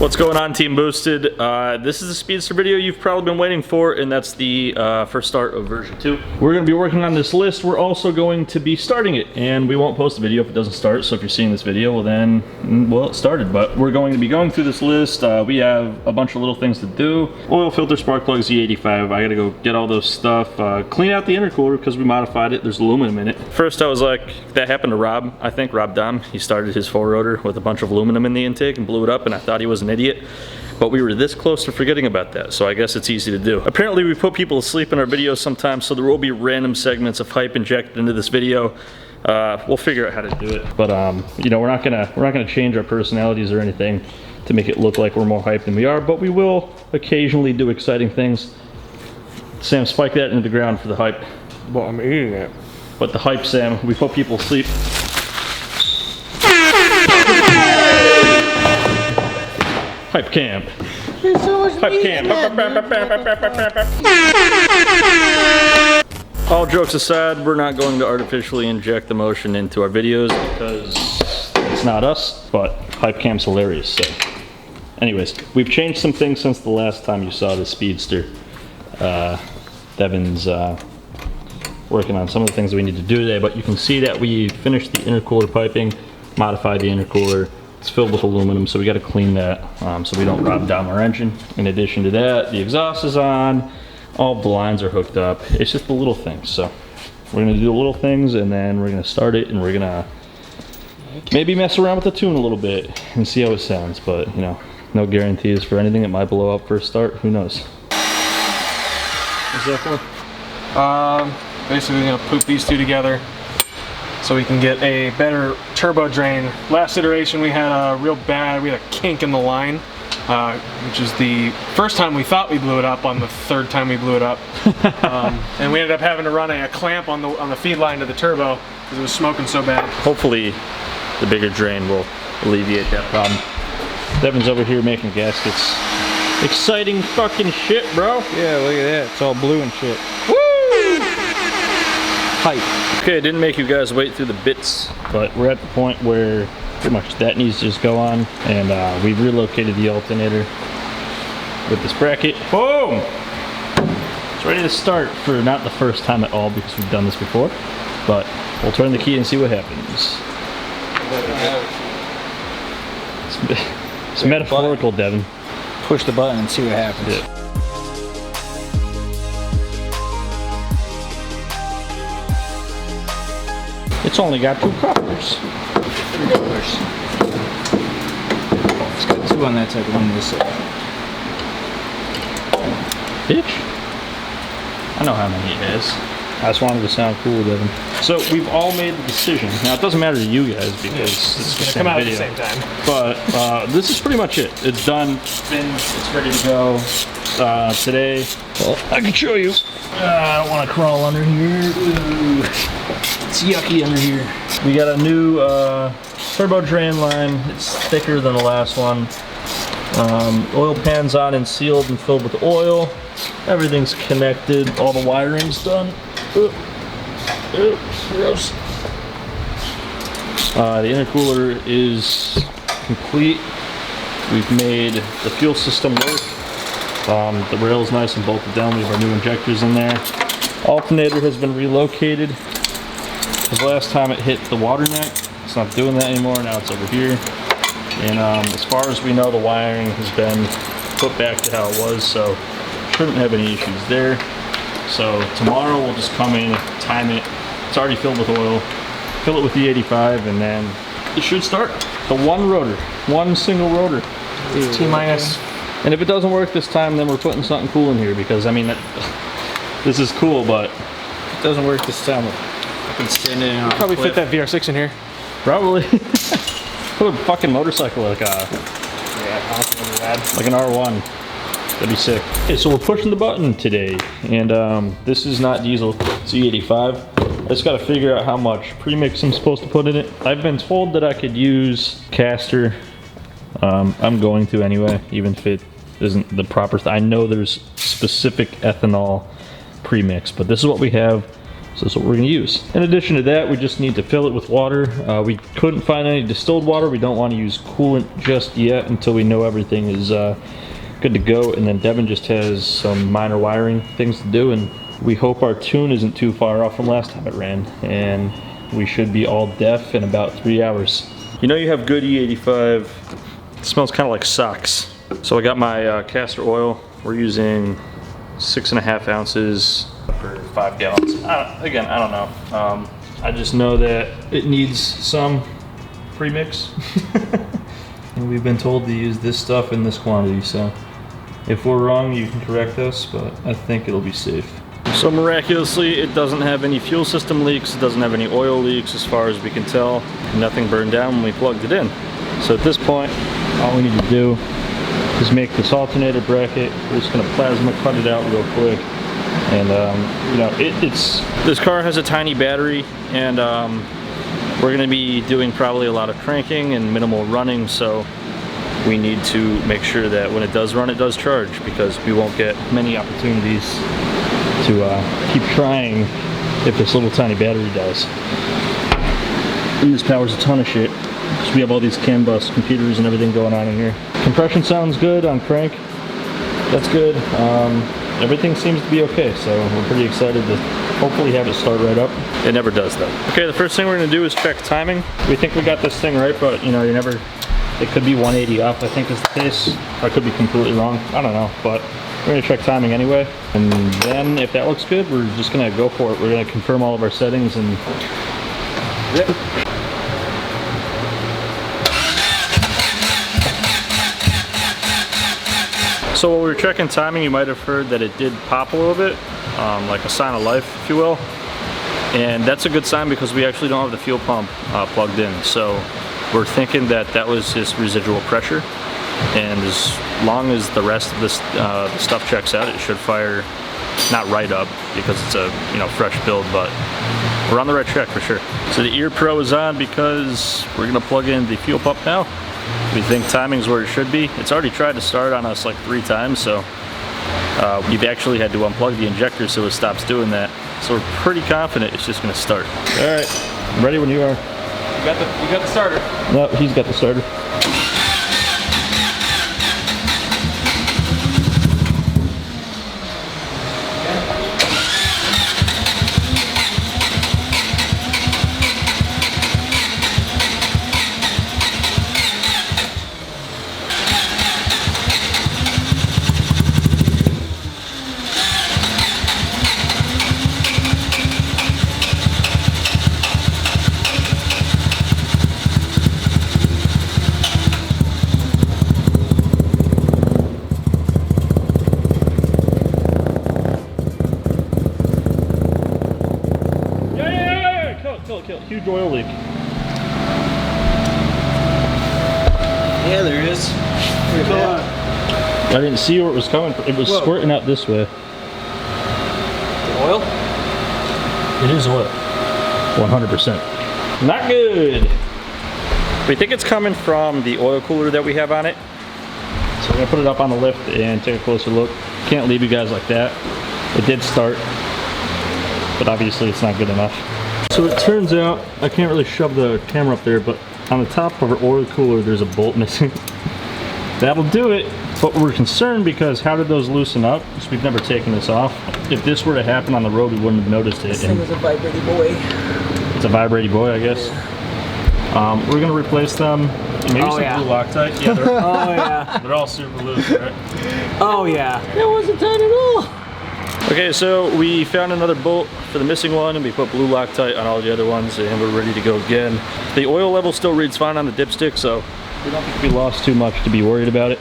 What's going on, Team Boosted? This is a Speedster video you've probably been waiting for, and that's the first start of version 2. We're going to be working on this list. We're also going to be starting it, and we won't post a video if it doesn't start, so if you're seeing this video, well then, well, it started. But we're going to be going through this list. We have a bunch of little things to do. Oil filter, spark plugs, E85. I gotta go get all those stuff. Clean out the intercooler because we modified it. There's aluminum in it. First I was like, that happened to Rob, I think, Rob Dom. He started his 4-rotor with a bunch of aluminum in the intake and blew it up, and I thought he was an idiot, but we were this close to forgetting about that, so I guess it's easy to do. Apparently we put people to sleep in our videos sometimes, so there will be random segments of hype injected into this video. We'll figure out how to do it, but you know, we're not gonna change our personalities or anything to make it look like we're more hyped than we are, but we will occasionally do exciting things. Sam, spike that into the ground for the hype. Well, I'm eating it. But the hype, Sam, we put people to sleep. Hype camp. Hype camp. All jokes aside, we're not going to artificially inject emotion into our videos because it's not us, but hype camp's hilarious. So, anyways, we've changed some things since the last time you saw the Speedster. Devin's working on some of the things that we need to do today, but you can see that we finished the intercooler piping, modified the intercooler. It's filled with aluminum, so we got to clean that so we don't rob down our engine. In addition to that, the exhaust is on, all the lines are hooked up. It's just the little things, so we're gonna do the little things and then we're gonna start it and we're gonna maybe mess around with the tune a little bit and see how it sounds, but you know, no guarantees for anything. It might blow up first start, who knows. What's that for? Basically gonna poop these two together so we can get a better turbo drain. Last iteration we had a we had a kink in the line, which is the first time we thought we blew it up on the third time we blew it up. And we ended up having to run a clamp on the feed line to the turbo because it was smoking so bad. Hopefully the bigger drain will alleviate that problem. Devin's over here making gaskets. Exciting fucking shit, bro. Yeah, look at that. It's all blue and shit. Woo! Hype. Okay, I didn't make you guys wait through the bits, but we're at the point where pretty much that needs to just go on, and we've relocated the alternator with this bracket. Boom! It's ready to start for not the first time at all because we've done this before, but we'll turn the key and see what happens. It's metaphorical, Devin. Push the button and see what happens. Yeah. It's only got 2 couplers. 3 couplers. It's got 2 on that side, 1 on this side. Bitch. I know how many it has. I just wanted to sound cool, Devin. So we've all made the decision. Now it doesn't matter to you guys because it's the same come out video. at the same time. But this is pretty much it. It's done. It's ready to go. Today, well, I can show you. I don't want to crawl under here. Ooh. It's yucky under here. We got a new turbo drain line. It's thicker than the last one. Oil pan's on and sealed and filled with oil. Everything's connected. All the wiring's done. Ooh. Ooh, gross. The intercooler is complete. We've made the fuel system work. The rail's nice and bolted down. We have our new injectors in there. Alternator has been relocated. Because last time it hit the water neck, it's not doing that anymore. Now it's over here. And as far as we know, the wiring has been put back to how it was, so shouldn't have any issues there. So tomorrow we'll just come in, time it. It's already filled with oil. Fill it with the E85, and then it should start. The one rotor, one single rotor. T-minus. And if it doesn't work this time, then we're putting something cool in here because I mean, this is cool, but If it doesn't work this time, I can stand in on Probably fit that VR6 in here. probably put a fucking motorcycle like an R1. That'd be sick. Okay, so we're pushing the button today, and this is not diesel, it's E85. I just gotta figure out how much premix I'm supposed to put in it. I've been told that I could use castor. I'm going to anyway, even if it isn't the proper I know there's specific ethanol premix, but this is what we have. So that's what we're gonna use. In addition to that, we just need to fill it with water. We couldn't find any distilled water. We don't want to use coolant just yet until we know everything is good to go. And then Devin just has some minor wiring things to do, and we hope our tune isn't too far off from last time it ran, and we should be all def in about 3 hours. You know you have good E85, it smells kind of like socks. So I got my castor oil. We're using 6.5 ounces for 5 gallons. Again, I don't know. I just know that it needs some pre-mix. And we've been told to use this stuff in this quantity, so if we're wrong, you can correct us, but I think it'll be safe. So miraculously, it doesn't have any fuel system leaks, it doesn't have any oil leaks as far as we can tell. Nothing burned down when we plugged it in. So at this point, all we need to do is make this alternator bracket. We're just gonna plasma cut it out real quick. And you know, this car has a tiny battery, and we're gonna be doing probably a lot of cranking and minimal running, so we need to make sure that when it does run, it does charge, because we won't get many opportunities to keep trying if this little tiny battery dies. And this powers a ton of shit. So we have all these CAN bus computers and everything going on in here. Compression sounds good on crank. That's good. Everything seems to be okay, so we're pretty excited to hopefully have it start right up. It never does though. Okay, the first thing we're gonna do is check timing. We think we got this thing right, but you know, you never, it could be 180 off, I think is the case. I could be completely wrong, I don't know, but we're gonna check timing anyway. And then if that looks good, we're just gonna go for it. We're gonna confirm all of our settings and yep. So while we were checking timing, you might have heard that it did pop a little bit, like a sign of life, if you will. And that's a good sign because we actually don't have the fuel pump plugged in. So we're thinking that that was just residual pressure. And as long as the rest of this the stuff checks out, it should fire, not right up because it's a fresh build, but we're on the right track for sure. So the Ear Pro is on because we're gonna plug in the fuel pump now. We think timing's where it should be. It's already tried to start on us like 3 times, so we've actually had to unplug the injector so it stops doing that. So we're pretty confident it's just gonna start. All right, I'm ready when you are. You got the starter. No, he's got the starter. Huge oil leak. Yeah, there is. I didn't see where it was coming from. It was squirting out this way. The oil? It is oil. 100%. Not good. We think it's coming from the oil cooler that we have on it. So we're gonna put it up on the lift and take a closer look. Can't leave you guys like that. It did start, but obviously it's not good enough. So it turns out, I can't really shove the camera up there, but on the top of our oil cooler there's a bolt missing. That'll do it, but we're concerned because how did those loosen up? Because we've never taken this off. If this were to happen on the road, we wouldn't have noticed it. This thing was a vibrating boy. It's a vibrating boy, I guess. Yeah. We're gonna replace them. Maybe some blue Loctite. Yeah, they're, Oh yeah. they're all super loose, right? Oh yeah. It wasn't tight at all. Okay, so we found another bolt for the missing one, and we put blue Loctite on all the other ones, and we're ready to go again. The oil level still reads fine on the dipstick, so we don't think we lost too much to be worried about it.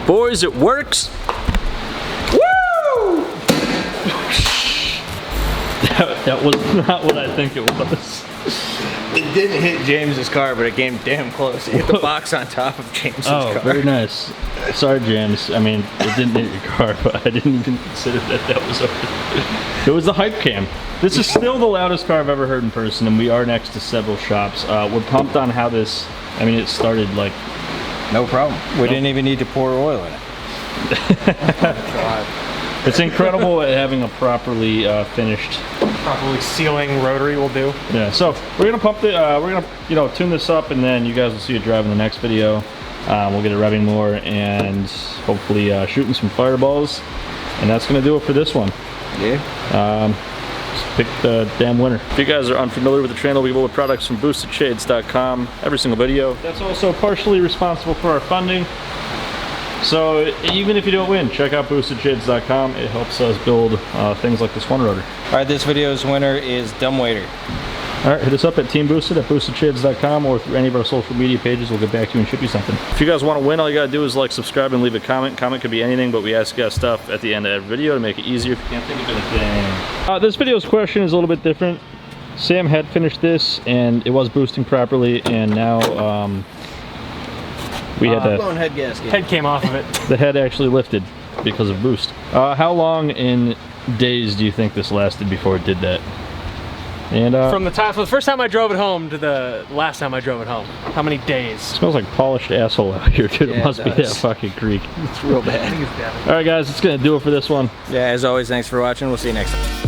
Boys, it works. Woo! That was not what I think it was. It didn't hit James's car, but it came damn close. It hit the box on top of James's car. Very nice. Sorry, James. I mean, it didn't hit your car, but I didn't even consider that was over. It was the hype cam. This is still the loudest car I've ever heard in person, and we are next to several shops. We're pumped on how this, I mean, it started like... No problem. We didn't even need to pour oil in it. Oh, God. It's incredible at having a properly finished... Probably sealing rotary will do. Yeah, so we're gonna pump the, we're gonna, tune this up, and then you guys will see it drive in the next video. We'll get it revving more and hopefully shooting some fireballs, and that's gonna do it for this one. Yeah. Just pick the damn winner. If you guys are unfamiliar with the channel, we build products from boostedshades.com every single video. That's also partially responsible for our funding. So even if you don't win, check out boostedshades.com. It helps us build things like this One Rotor. All right, this video's winner is Dumbwaiter. All right, hit us up at Teamboosted at boostedshades.com or through any of our social media pages. We'll get back to you and ship you something. If you guys want to win, all you gotta do is like, subscribe, and leave a comment. Comment could be anything, but we ask you guys stuff at the end of every video to make it easier if you can't think of anything. This video's question is a little bit different. Sam had finished this, and it was boosting properly, and now we had blown head gasket. Head came off of it. the head actually lifted because of boost. How long in days do you think this lasted before it did that? And From the first time I drove it home to the last time I drove it home, how many days? Smells like polished asshole out here, dude. Yeah, It must it be that does. fucking creek. It's real bad. All right, guys, that's gonna do it for this one. Yeah, as always, thanks for watching. We'll see you next time.